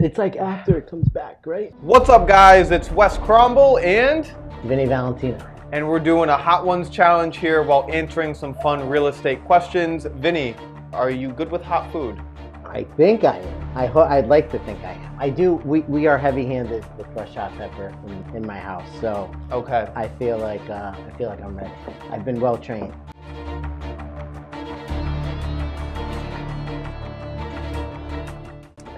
It's like after it comes back, right? What's up, guys? It's Wes Krombel and Vinny Valentino. And we're doing a Hot Ones challenge here while answering some fun real estate questions. Vinny, are you good with hot food? I think I am. I'd like to think I am. I do. We are heavy-handed with fresh hot pepper in my house, so Okay. I feel like I'm ready. I've been well trained.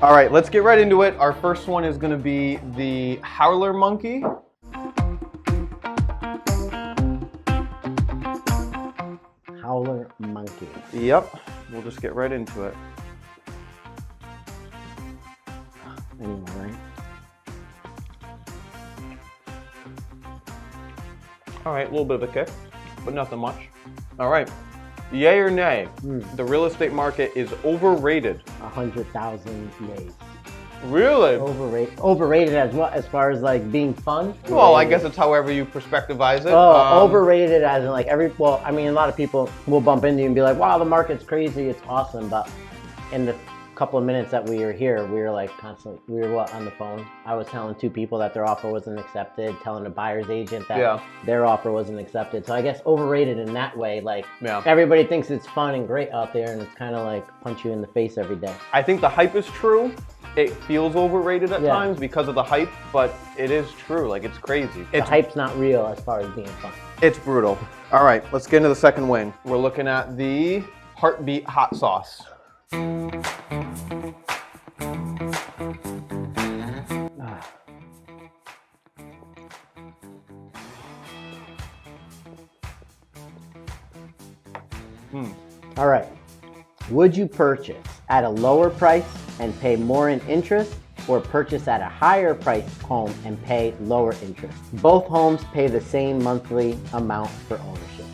All right, let's get right into it. Our first one is going to be the howler monkey. Howler monkey. Yep, we'll just get right into it. Anyway, right? All right, a little bit of a kick, but nothing much. All right, yay or nay? The real estate market is overrated. 100,000 yays. Really? Overrated as what? As far as like being fun? Well, I guess it's however you perspectivize it. Overrated as in like I mean, a lot of people will bump into you and be like, wow, the market's crazy, it's awesome. But in the couple of minutes that we were here, we were like constantly, on the phone. I was telling two people that their offer wasn't accepted, telling a buyer's agent that their offer wasn't accepted. So I guess overrated in that way, like everybody thinks it's fun and great out there, and it's kind of like punch you in the face every day. I think the hype is true. It feels overrated at times because of the hype, but it is true. Like, it's crazy. The hype's not real as far as being fun. It's brutal. All right, let's get into the second wing. We're looking at the heartbeat hot sauce. All right. Would you purchase at a lower price and pay more in interest, or purchase at a higher price home and pay lower interest? Both homes pay the same monthly amount for ownership.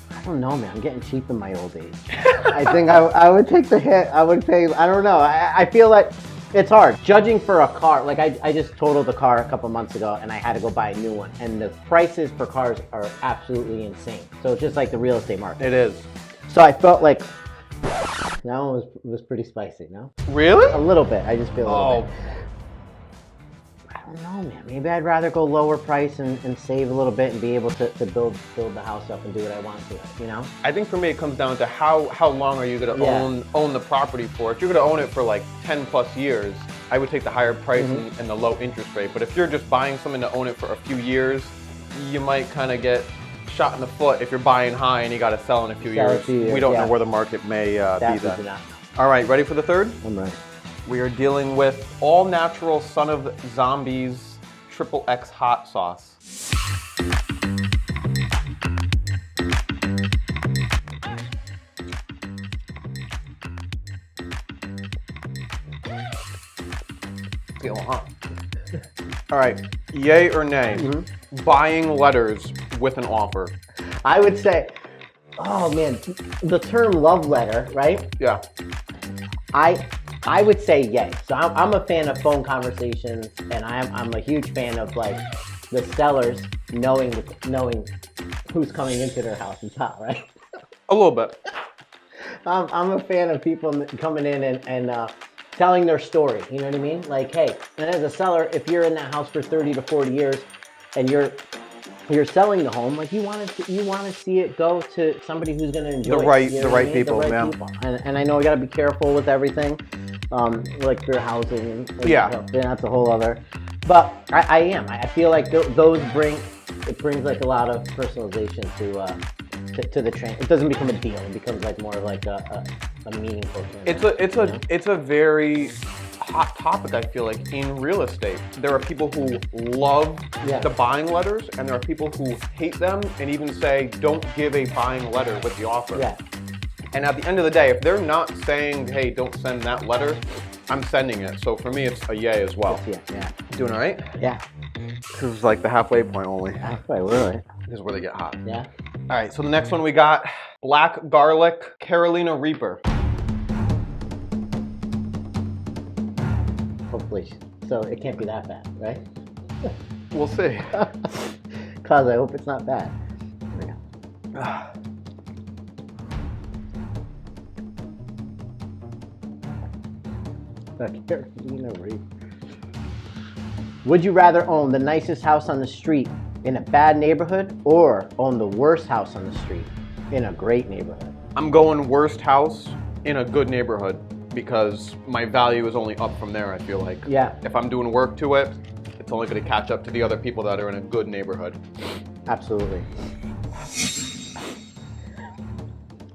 I don't know, man. I'm getting cheap in my old age. I think I would take the hit. I would pay. I don't know. I feel like it's hard. Judging for a car, like I just totaled a car a couple months ago and I had to go buy a new one. And the prices for cars are absolutely insane. So it's just like the real estate market. It is. So I felt like that one was pretty spicy, no? Really? A little bit. I just feel a little bit. I don't know, man. Maybe I'd rather go lower price and save a little bit and be able to build the house up and do what I want to it, you know? I think for me it comes down to how long are you going to own the property for. If you're going to own it for like 10 plus years, I would take the higher price and the low interest rate. But if you're just buying something to own it for a few years, you might kind of get shot in the foot if you're buying high and you got to sell in a few years. We don't know where the market may be then. All right, ready for the third? I'm ready. We are dealing with all natural Son of Zombies XXX hot sauce. It's getting hot. All right, yay or nay? Buying letters with an offer. I would say, oh man, the term love letter, right? Yeah. I would say yay. So I'm a fan of phone conversations, and I'm a huge fan of like the sellers knowing who's coming into their house and top, right? A little bit. I'm a fan of people coming in and telling their story. You know what I mean? Like, hey, and as a seller, if you're in that house for 30 to 40 years and you're selling the home, like you want to see it go to somebody who's going to enjoy the right people. And I know we got to be careful with everything, like fair housing and that's a whole other. But I feel like those brings like a lot of personalization to the train. It doesn't become a deal. It becomes like more of like a meaningful thing. It's a very hot topic, I feel like, in real estate. There are people who love the buying letters, and there are people who hate them and even say, don't give a buying letter with the offer. Yeah. And at the end of the day, if they're not saying, hey, don't send that letter, I'm sending it. So for me, it's a yay as well. Yeah. Doing all right? Yeah. This is like the halfway point only. Halfway, really? This is where they get hot. Yeah. All right, so the next one we got Black Garlic Carolina Reaper. Hopefully. So it can't be that bad, right? We'll see. Cause I hope it's not bad. Here we go. Carolina Reaper. Would you rather own the nicest house on the street in a bad neighborhood or own the worst house on the street in a great neighborhood? I'm going worst house in a good neighborhood because my value is only up from there, I feel like. Yeah. If I'm doing work to it, it's only going to catch up to the other people that are in a good neighborhood. Absolutely.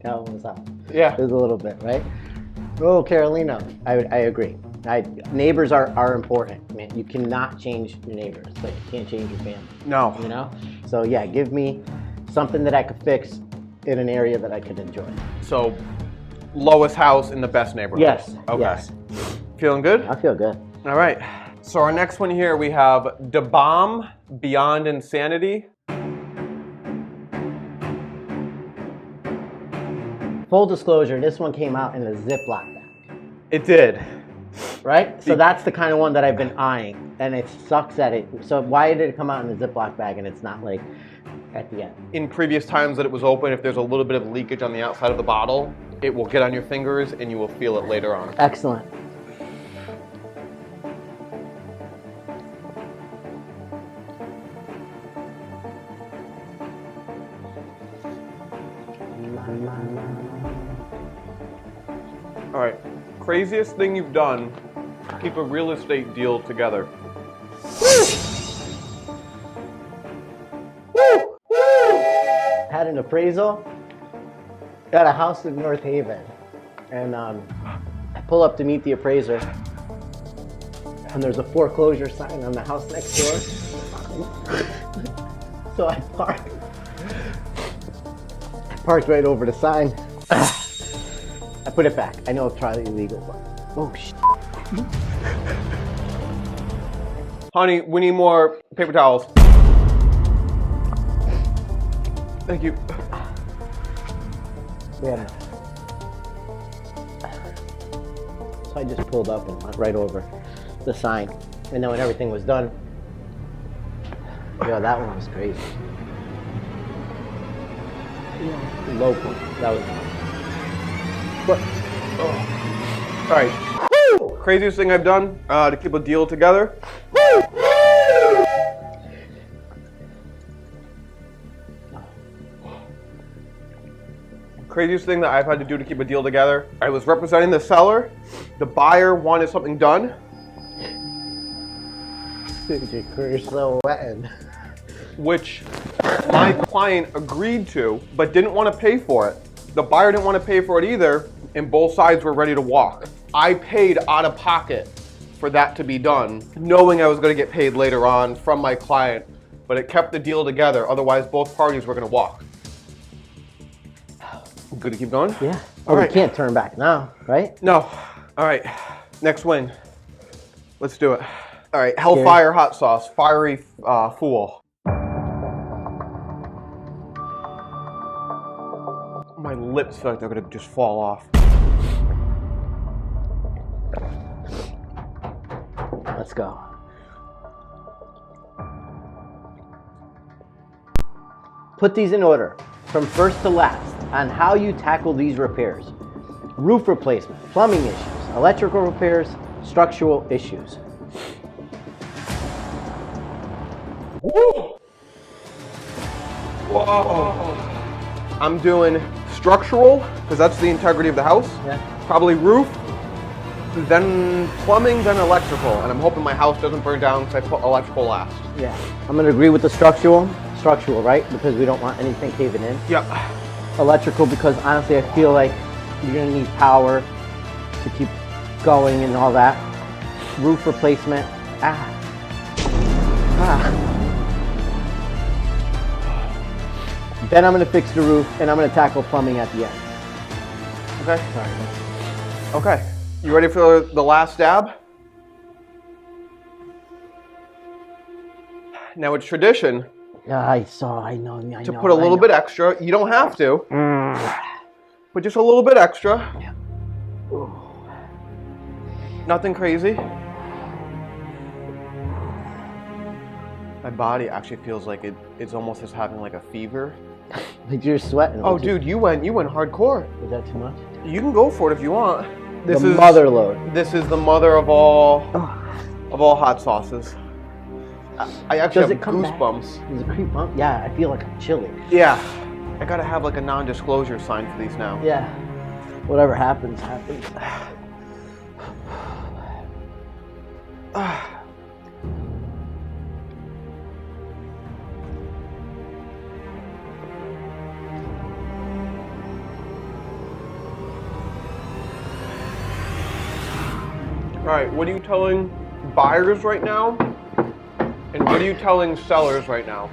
That one was out. Yeah. There's a little bit, right? Oh, Carolina. I agree. Neighbors are important, man. You cannot change your neighbors, but you can't change your family. No. You know? So yeah, give me something that I could fix in an area that I could enjoy. So, lowest house in the best neighborhood? Yes. Okay. Yes. Feeling good? I feel good. All right. So our next one here, we have Da Bomb Beyond Insanity. Full disclosure, this one came out in a Ziploc bag, It did. right? So that's the kind of one that I've been eyeing, and it sucks at it. So why did it come out in a Ziploc bag and it's not like at the end? In previous times that it was open, if there's a little bit of leakage on the outside of the bottle, it will get on your fingers and you will feel it later on. Excellent. All right. Craziest thing you've done to keep a real estate deal together. Had an appraisal at a house in North Haven, and I pull up to meet the appraiser, and there's a foreclosure sign on the house next door. So I parked right over the sign. I put it back. I know it's probably illegal, but oh shit. Honey, we need more paper towels. Thank you. Yeah. So I just pulled up and went right over the sign. And then when everything was done, yo, that one was crazy. Low point. That was. But, All right. Woo! Craziest thing I've done to keep a deal together. Craziest thing that I've had to do to keep a deal together. I was representing the seller. The buyer wanted something done. your career's so wet. Which my client agreed to, but didn't want to pay for it. The buyer didn't want to pay for it either, and both sides were ready to walk. I paid out of pocket for that to be done, knowing I was going to get paid later on from my client, but it kept the deal together. Otherwise, both parties were going to walk. Good to keep going? Yeah. All Oh, right. we can't turn back now, right? No. All right. Next wing. Let's do it. All right. Hellfire hot sauce. Fiery fool. My lips feel like they're going to just fall off. Let's go. Put these in order, from first to last, on how you tackle these repairs. Roof replacement, plumbing issues, electrical repairs, structural issues. Woo! Whoa! I'm doing structural, because that's the integrity of the house. Yeah. Probably roof, then plumbing, then electrical. And I'm hoping my house doesn't burn down because I put electrical last. Yeah. I'm gonna agree with the structural, right? Because we don't want anything caving in. Yep. Electrical, because honestly, I feel like you're gonna need power to keep going and all that. Roof replacement. Then I'm gonna fix the roof, and I'm gonna tackle plumbing at the end. Okay. Sorry. Okay. You ready for the last dab? Now it's tradition Yeah, I know. to put a little bit extra. You don't have to, but just a little bit extra. Yeah. Nothing crazy. My body actually feels like it's almost as having like a fever. Like you're sweating. Oh, dude, you went hardcore. Is that too much? You can go for it if you want. This the is mother load. This is the mother of all hot sauces. I actually Does have it come goosebumps. back? Does it creep up? Yeah, I feel like I'm chilly. Yeah, I gotta have like a non-disclosure sign for these now. Yeah. Whatever happens, happens. All right, what are you telling buyers right now? And what are you telling sellers right now?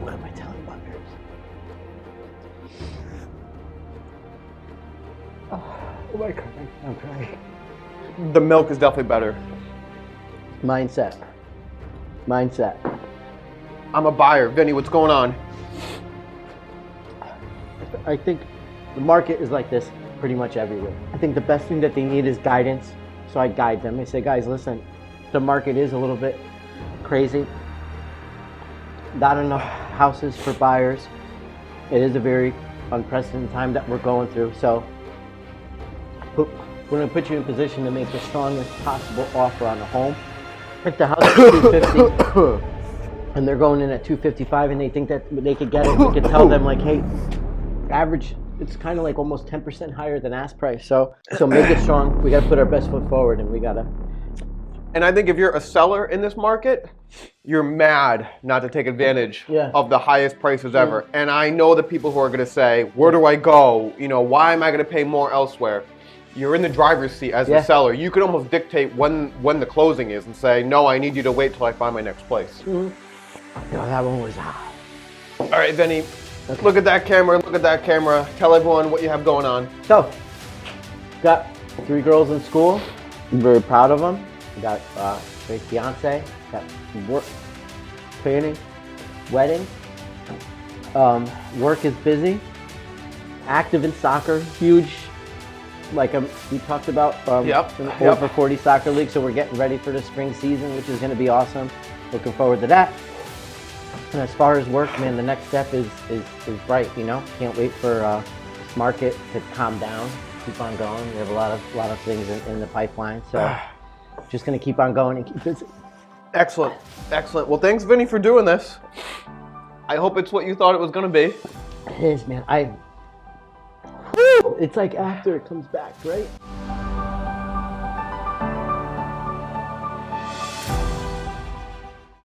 What am I telling buyers? Oh my God, I'm crying. The milk is definitely better. Mindset. I'm a buyer. Vinny, what's going on? I think the market is like this pretty much everywhere. I think the best thing that they need is guidance. So I guide them. I say, guys, listen, the market is a little bit crazy. Not enough houses for buyers. It is a very unprecedented time that we're going through. So we're going to put you in position to make the strongest possible offer on the home. If the house is 250 and they're going in at 255 and they think that they could get it, we could tell them like, hey, average, it's kind of like almost 10% higher than ask price. So make it strong. We got to put our best foot forward, and we got to. And I think if you're a seller in this market, you're mad not to take advantage of the highest prices ever. And I know the people who are going to say, where do I go? You know, why am I going to pay more elsewhere? You're in the driver's seat as the seller. You can almost dictate when the closing is and say, no, I need you to wait till I find my next place. No, that one was hot. All right, Vinny, look at that camera. Look at that camera. Tell everyone what you have going on. So, got 3 girls in school. I'm very proud of them. Got a great fiance. Got work, planning, wedding. Work is busy. Active in soccer. Huge. Like we talked about, over 40 soccer leagues, so we're getting ready for the spring season, which is going to be awesome. Looking forward to that. And as far as work, man, the next step is bright. You know, can't wait for this market to calm down, keep on going. We have a lot of things in the pipeline, so just going to keep on going and keep busy. Excellent. Well, thanks, Vinny, for doing this. I hope it's what you thought it was going to be. It is, man. It's like after it comes back, right?